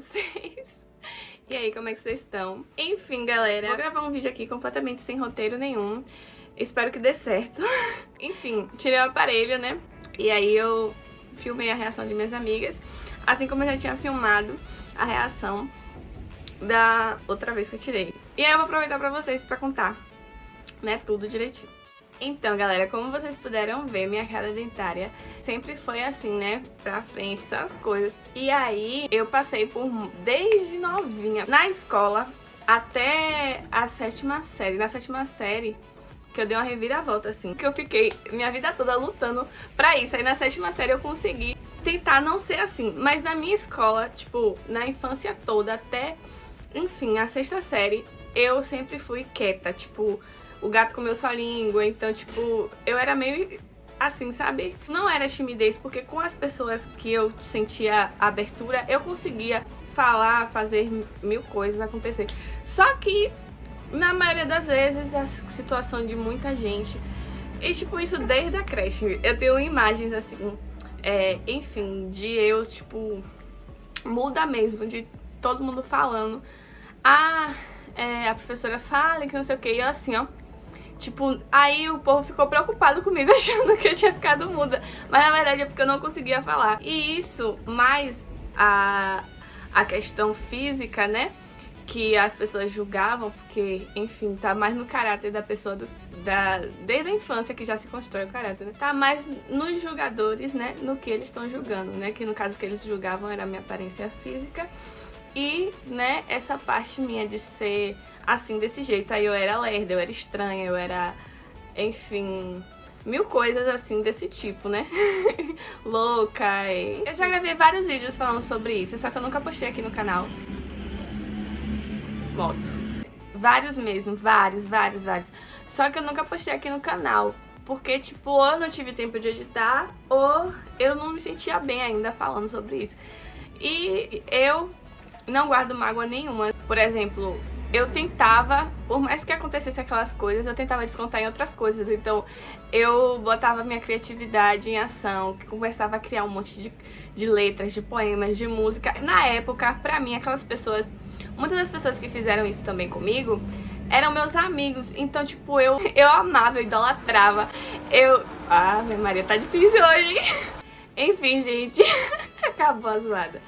vocês? E aí, como é que vocês estão? Enfim, galera, vou gravar um vídeo aqui completamente sem roteiro nenhum. Espero que dê certo. Enfim, tirei o aparelho, né? E aí eu filmei a reação de minhas amigas, assim como eu já tinha filmado a reação da outra vez que eu tirei. E aí eu vou aproveitar pra vocês pra contar, né, tudo direitinho. Então, galera, como vocês puderam ver, minha cara dentária sempre foi assim, né, pra frente, essas coisas. E aí, eu passei por, desde novinha, na escola, até a 7ª série. Na 7ª série, que eu dei uma reviravolta, assim, que eu fiquei minha vida toda lutando pra isso. Aí na 7ª série eu consegui tentar não ser assim. Mas na minha escola, tipo, na infância toda, até, enfim, a 6ª série, eu sempre fui quieta, tipo... O gato comeu sua língua, então, tipo, eu era meio assim, sabe? Não era timidez, porque com as pessoas que eu sentia abertura, eu conseguia falar, fazer mil coisas acontecer. Só que, na maioria das vezes, a situação de muita gente, e tipo, isso desde a creche, eu tenho imagens assim, enfim, de eu, tipo, muda mesmo, de todo mundo falando. A professora fala que não sei o que, e eu assim, ó. Tipo, aí o povo ficou preocupado comigo, achando que eu tinha ficado muda. Mas na verdade é porque eu não conseguia falar. E isso, mais a questão física, né? Que as pessoas julgavam, porque, enfim, tá mais no caráter da pessoa, desde a infância que já se constrói o caráter, né? Tá mais nos julgadores, né? No que eles estão julgando, né? Que no caso que eles julgavam era a minha aparência física. E, né, essa parte minha de ser assim, desse jeito. Aí eu era lerda, eu era estranha, eu era, enfim, mil coisas assim desse tipo, né? Louca. Eu já gravei vários vídeos falando sobre isso, só que eu nunca postei aqui no canal. Moto. Vários mesmo, vários. Só que eu nunca postei aqui no canal. Porque, tipo, ou eu não tive tempo de editar, ou eu não me sentia bem ainda falando sobre isso. E eu não guardo mágoa nenhuma. Por exemplo, eu tentava, por mais que acontecesse aquelas coisas, eu tentava descontar em outras coisas. Então, eu botava minha criatividade em ação, começava a criar um monte de letras, de poemas, de música. Na época, pra mim, aquelas pessoas, muitas das pessoas que fizeram isso também comigo, eram meus amigos. Então, tipo, eu amava, eu idolatrava. Minha Maria, tá difícil hoje, hein? Enfim, gente, acabou a zoada.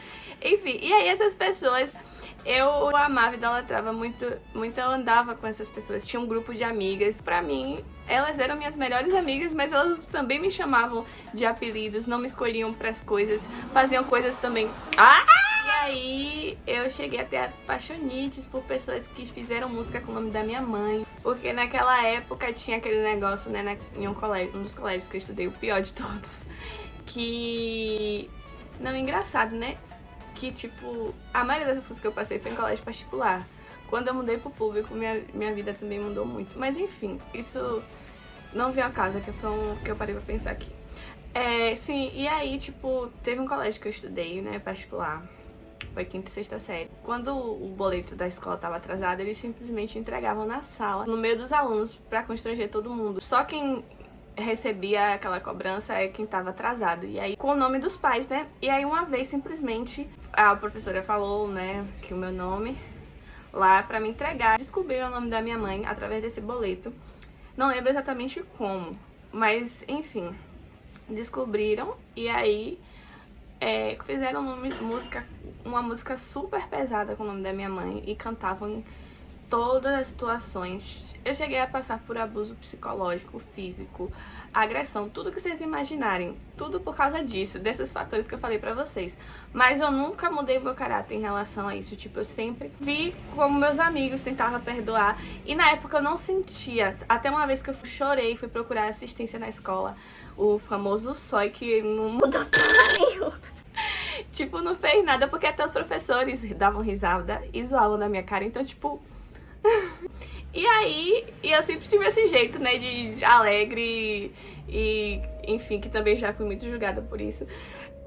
Enfim, e aí essas pessoas, eu amava e idolatrava muito, eu andava com essas pessoas, tinha um grupo de amigas. Pra mim, elas eram minhas melhores amigas, mas elas também me chamavam de apelidos, não me escolhiam pras coisas, faziam coisas também. E aí, eu cheguei a ter apaixonites por pessoas que fizeram música com o nome da minha mãe, porque naquela época tinha aquele negócio, né, em um dos colégios que eu estudei, o pior de todos, que... Não, engraçado, né? Que, tipo, a maioria dessas coisas que eu passei foi em colégio particular. Quando eu mudei pro público, minha vida também mudou muito. Mas, enfim, isso não veio a casa, que eu parei pra pensar aqui. Sim, e aí, tipo, teve um colégio que eu estudei, né, particular. Foi 5ª e 6ª série. Quando o boleto da escola tava atrasado, eles simplesmente entregavam na sala, no meio dos alunos, pra constranger todo mundo. Só quem recebia aquela cobrança é quem tava atrasado, e aí com o nome dos pais, né? E aí uma vez simplesmente a professora falou, né, que o meu nome lá pra me entregar. Descobriram o nome da minha mãe através desse boleto. Não lembro exatamente como, mas enfim, descobriram e aí fizeram uma música super pesada com o nome da minha mãe e cantavam em todas as situações. Eu cheguei a passar por abuso psicológico, físico, agressão, tudo que vocês imaginarem. Tudo por causa disso, desses fatores que eu falei pra vocês. Mas eu nunca mudei meu caráter em relação a isso. Tipo, eu sempre vi como meus amigos tentavam perdoar. E na época eu não sentia. Até uma vez que eu chorei, fui procurar assistência na escola. O famoso SOI, que não mudou nenhum. Tipo, não fez nada, porque até os professores davam risada e zoavam da minha cara. Então, tipo... E aí, eu sempre tive esse jeito, né, de alegre e, enfim, que também já fui muito julgada por isso.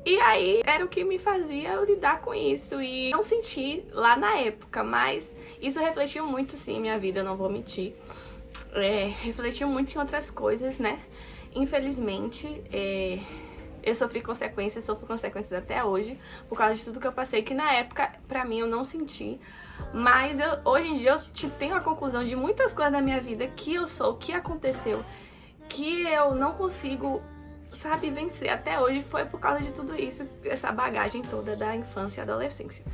E aí, era o que me fazia eu lidar com isso e não senti lá na época, mas isso refletiu muito, sim, em minha vida, eu não vou mentir. Refletiu muito em outras coisas, né. Infelizmente, Eu sofri consequências, sofro consequências até hoje, por causa de tudo que eu passei, que na época, pra mim, eu não senti. Mas hoje em dia eu tenho a conclusão de muitas coisas da minha vida que eu sou, que aconteceu, que eu não consigo, sabe, vencer até hoje. Foi por causa de tudo isso, essa bagagem toda da infância e adolescência.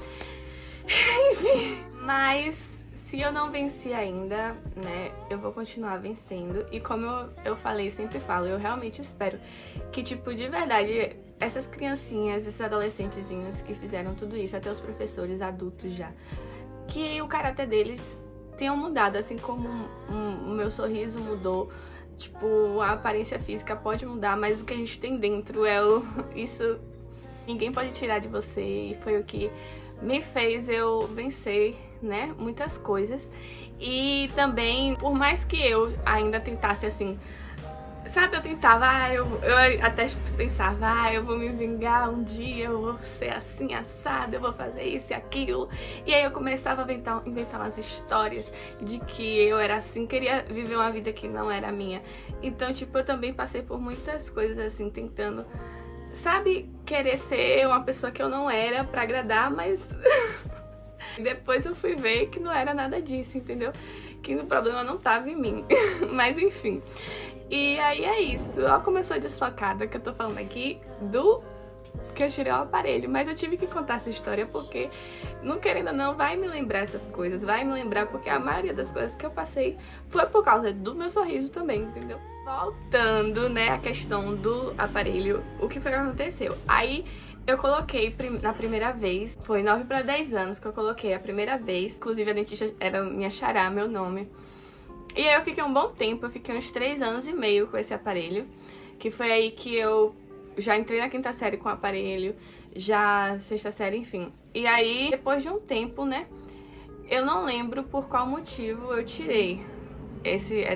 Enfim, mas se eu não venci ainda, né, eu vou continuar vencendo. E como eu falei, sempre falo, eu realmente espero que, tipo, de verdade, essas criancinhas, esses adolescentezinhos que fizeram tudo isso, até os professores adultos já, que o caráter deles tenham mudado, assim como o meu sorriso mudou. Tipo, a aparência física pode mudar, mas o que a gente tem dentro isso ninguém pode tirar de você. E foi o que me fez eu vencer, né, muitas coisas. E também, por mais que eu ainda tentasse, assim, sabe, eu tentava, eu até pensava, eu vou me vingar um dia, eu vou ser assim, assado, eu vou fazer isso e aquilo. E aí eu começava a inventar umas histórias de que eu era assim, queria viver uma vida que não era minha. Então, tipo, eu também passei por muitas coisas assim, tentando, sabe, querer ser uma pessoa que eu não era pra agradar, mas depois eu fui ver que não era nada disso, entendeu? Que o problema não tava em mim. Mas enfim. E aí é isso. Olha como eu sou desfocada, que eu tô falando aqui do que eu tirei o aparelho. Mas eu tive que contar essa história porque, não querendo ou não, vai me lembrar essas coisas. Vai me lembrar porque a maioria das coisas que eu passei foi por causa do meu sorriso também, entendeu? Voltando, né, a questão do aparelho, o que foi que aconteceu? Aí eu coloquei na primeira vez, foi 9 para 10 anos que eu coloquei a primeira vez. Inclusive a dentista era minha xará, meu nome. E aí eu fiquei um bom tempo, eu fiquei uns 3 anos e meio com esse aparelho. Que foi aí que eu já entrei na 5ª série com o aparelho, já 6ª série, enfim. E aí, depois de um tempo, né, eu não lembro por qual motivo eu tirei.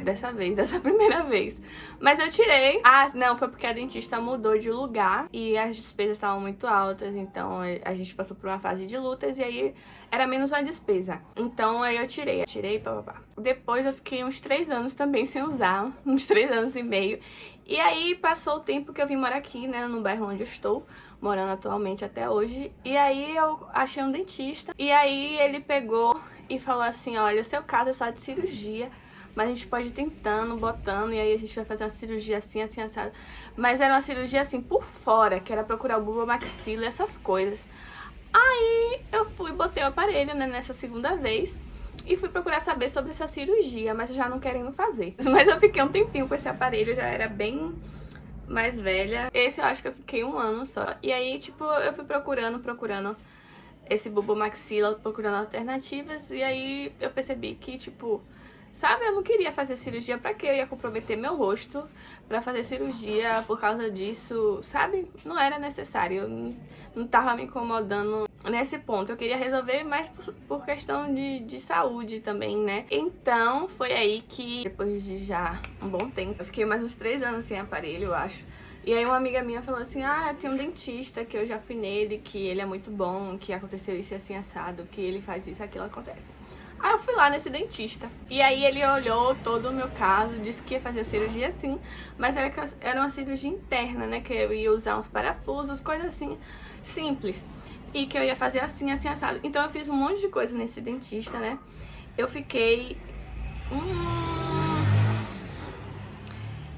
Dessa primeira vez. Mas eu tirei. Ah, não, foi porque a dentista mudou de lugar e as despesas estavam muito altas, então a gente passou por uma fase de lutas e aí era menos uma despesa. Então aí eu tirei, papapá. Depois eu fiquei uns 3 anos também sem usar, uns 3 anos e meio. E aí passou o tempo que eu vim morar aqui, né, no bairro onde eu estou morando atualmente até hoje. E aí eu achei um dentista. E aí ele pegou e falou assim, olha, o seu caso é só de cirurgia, mas a gente pode ir tentando, botando, e aí a gente vai fazer uma cirurgia assim, assim, assado. Mas era uma cirurgia assim, por fora, que era procurar o bulbo maxila, essas coisas. Aí eu fui, botei o aparelho, né, nessa segunda vez, e fui procurar saber sobre essa cirurgia, mas já não querendo fazer. Mas eu fiquei um tempinho com esse aparelho, já era bem mais velha. Esse eu acho que eu fiquei 1 ano só. E aí, tipo, eu fui procurando esse bulbo maxila, procurando alternativas, e aí eu percebi que, tipo, sabe, eu não queria fazer cirurgia. Pra que eu ia comprometer meu rosto pra fazer cirurgia por causa disso, sabe? Não era necessário, eu não tava me incomodando nesse ponto. Eu queria resolver mais por questão de saúde também, né? Então foi aí que, depois de já um bom tempo, eu fiquei mais uns 3 anos sem aparelho, eu acho. E aí uma amiga minha falou assim, ah, tem um dentista que eu já fui nele, que ele é muito bom, que aconteceu isso assim assado, que ele faz isso, aquilo acontece. Aí eu fui lá nesse dentista. E aí ele olhou todo o meu caso, disse que ia fazer a cirurgia sim, mas era uma cirurgia interna, né? Que eu ia usar uns parafusos, coisas assim, simples. E que eu ia fazer assim, assim, assado. Então eu fiz um monte de coisa nesse dentista, né? Eu fiquei...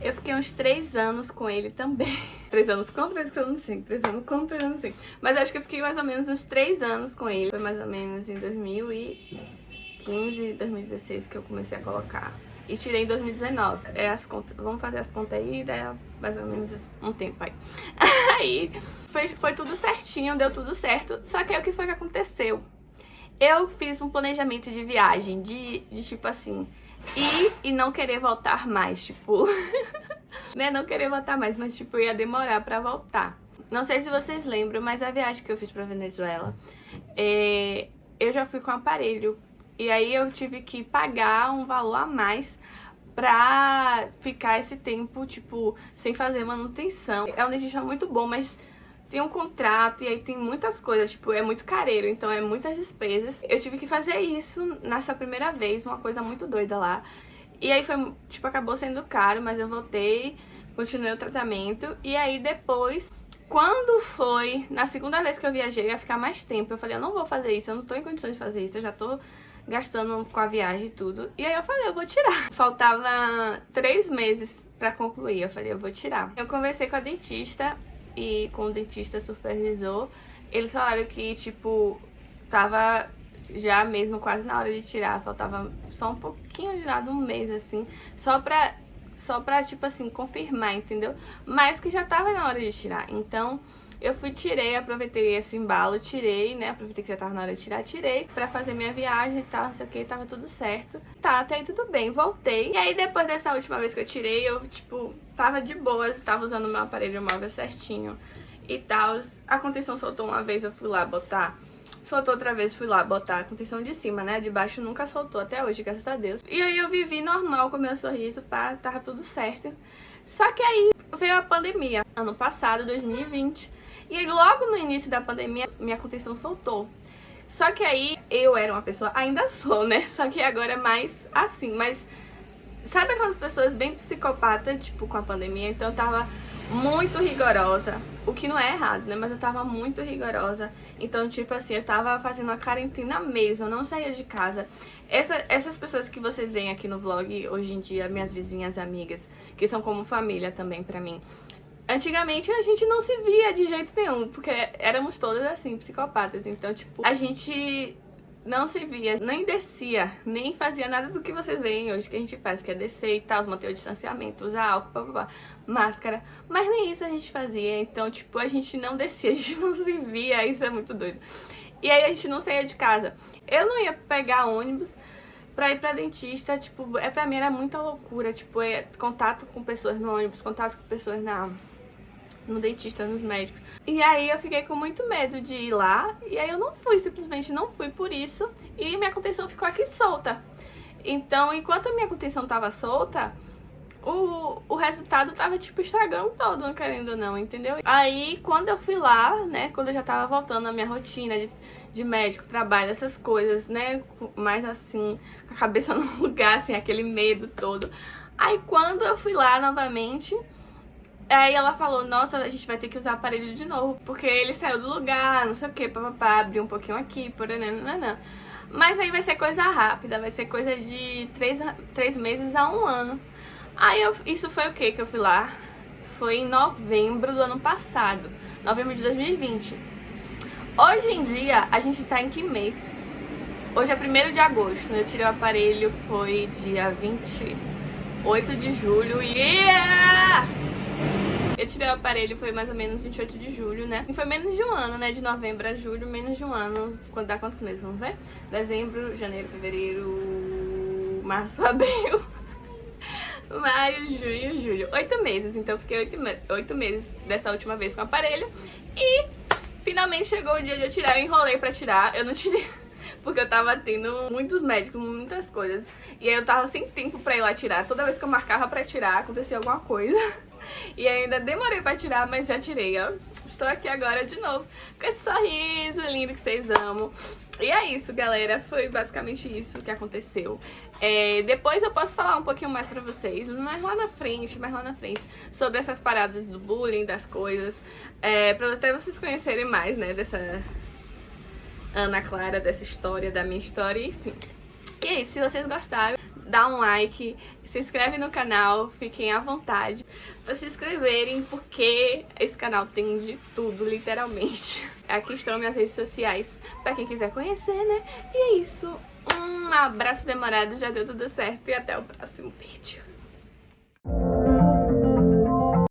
Eu fiquei uns 3 anos com ele também. 3 anos com, 3 anos sem, 3 anos com, 3 anos sem. Mas acho que eu fiquei mais ou menos uns 3 anos com ele. Foi mais ou menos em 2015, 2016 que eu comecei a colocar. E tirei em 2019. As contas, vamos fazer as contas aí, daí mais ou menos um tempo aí. Aí foi tudo certinho, deu tudo certo. Só que aí o que foi que aconteceu? Eu fiz um planejamento de viagem, de tipo assim, ir e não querer voltar mais, tipo... né, não querer voltar mais, mas tipo, ia demorar pra voltar. Não sei se vocês lembram, mas a viagem que eu fiz pra Venezuela, eu já fui com aparelho. E aí eu tive que pagar um valor a mais pra ficar esse tempo, tipo, sem fazer manutenção. É um dentista muito bom, mas tem um contrato e aí tem muitas coisas, tipo, é muito careiro, então é muitas despesas. Eu tive que fazer isso nessa primeira vez, uma coisa muito doida lá. E aí foi, tipo, acabou sendo caro, mas eu voltei, continuei o tratamento. E aí depois Quando foi na segunda vez que eu viajei, eu ia ficar mais tempo. Eu falei, eu não vou fazer isso, eu não tô em condições de fazer isso, eu já tô gastando com a viagem e tudo. E aí eu falei, eu vou tirar. Faltava 3 meses pra concluir, eu falei, eu vou tirar. Eu conversei com a dentista e com o dentista supervisor. Eles falaram que, tipo, tava já mesmo quase na hora de tirar. Faltava só um pouquinho de nada, um mês, assim, só pra, tipo assim, confirmar, entendeu? Mas que já tava na hora de tirar. Então, eu fui, tirei, aproveitei esse embalo, tirei, né? Aproveitei que já tava na hora de tirar, tirei pra fazer minha viagem e tal, não sei o que, tava tudo certo. Tá, até aí tudo bem, voltei. E aí, depois dessa última vez que eu tirei, eu, tipo, tava de boas, tava usando o meu aparelho móvel certinho e tal. A contenção soltou uma vez, eu fui lá botar. Soltou outra vez, fui lá botar a contenção de cima, né? De baixo nunca soltou até hoje, graças a Deus. E aí eu vivi normal com meu sorriso, pá, tava tudo certo. Só que aí veio a pandemia, ano passado, 2020. E aí logo no início da pandemia, minha contenção soltou. Só que aí eu era uma pessoa, ainda sou, né? Só que agora é mais assim, mas... Sabe aquelas pessoas bem psicopatas, tipo, com a pandemia? Então eu tava muito rigorosa, o que não é errado, né? Mas eu tava muito rigorosa. Então, tipo assim, eu tava fazendo uma quarentena mesmo, eu não saía de casa. Essas pessoas que vocês veem aqui no vlog hoje em dia, minhas vizinhas, amigas, que são como família também pra mim. Antigamente a gente não se via de jeito nenhum, porque éramos todas assim, psicopatas. Então, tipo, a gente não se via, nem descia, nem fazia nada do que vocês veem hoje que a gente faz, que é descer e tal, manter o distanciamento, usar álcool, blá, máscara. Mas nem isso a gente fazia, então, tipo, a gente não descia, a gente não se via, isso é muito doido. E aí a gente não saía de casa. Eu não ia pegar ônibus pra ir pra dentista, tipo, pra mim era muita loucura, tipo, contato com pessoas no ônibus, contato com pessoas no dentista, nos médicos. E aí eu fiquei com muito medo de ir lá, e aí eu não fui, simplesmente não fui por isso, e minha contenção ficou aqui solta. Então, enquanto a minha contenção tava solta, o resultado tava, tipo, estragando todo, não querendo ou não, entendeu? Aí, quando eu fui lá, né, quando eu já tava voltando na minha rotina de médico, trabalho, essas coisas, né, mais assim, com a cabeça no lugar, assim, aquele medo todo. Aí, quando eu fui lá novamente... Aí ela falou, nossa, a gente vai ter que usar o aparelho de novo, porque ele saiu do lugar, não sei o que, papapá, abriu um pouquinho aqui, poranã. Mas aí vai ser coisa rápida, vai ser coisa de 3 meses a 1 ano. Aí isso foi o que eu fui lá? Foi em novembro do ano passado, novembro de 2020. Hoje em dia, a gente tá em que mês? Hoje é 1º de agosto, eu tirei o aparelho, foi dia 28 de julho e... Eu tirei o aparelho, foi mais ou menos 28 de julho, né? E foi menos de 1 ano, né? De novembro a julho, menos de 1 ano. Dá quantos meses, vamos ver? Dezembro, janeiro, fevereiro, março, abril, maio, junho, julho. 8 meses, então eu fiquei 8 meses dessa última vez com o aparelho. E finalmente chegou o dia de eu tirar, eu enrolei pra tirar, eu não tirei... Porque eu tava tendo muitos médicos, muitas coisas. E aí eu tava sem tempo pra ir lá tirar. Toda vez que eu marcava pra tirar, acontecia alguma coisa. E ainda demorei pra tirar, mas já tirei, ó. Estou aqui agora de novo, com esse sorriso lindo que vocês amam. E é isso, galera. Foi basicamente isso que aconteceu. Depois eu posso falar um pouquinho mais pra vocês, mais lá na frente, sobre essas paradas do bullying, das coisas. Pra até vocês conhecerem mais, né, dessa... Ana Clara, dessa história, da minha história, enfim. E é isso, se vocês gostaram, dá um like, se inscreve no canal, fiquem à vontade pra se inscreverem, porque esse canal tem de tudo, literalmente. Aqui estão minhas redes sociais pra quem quiser conhecer, né? E é isso, um abraço demorado, já deu tudo certo e até o próximo vídeo.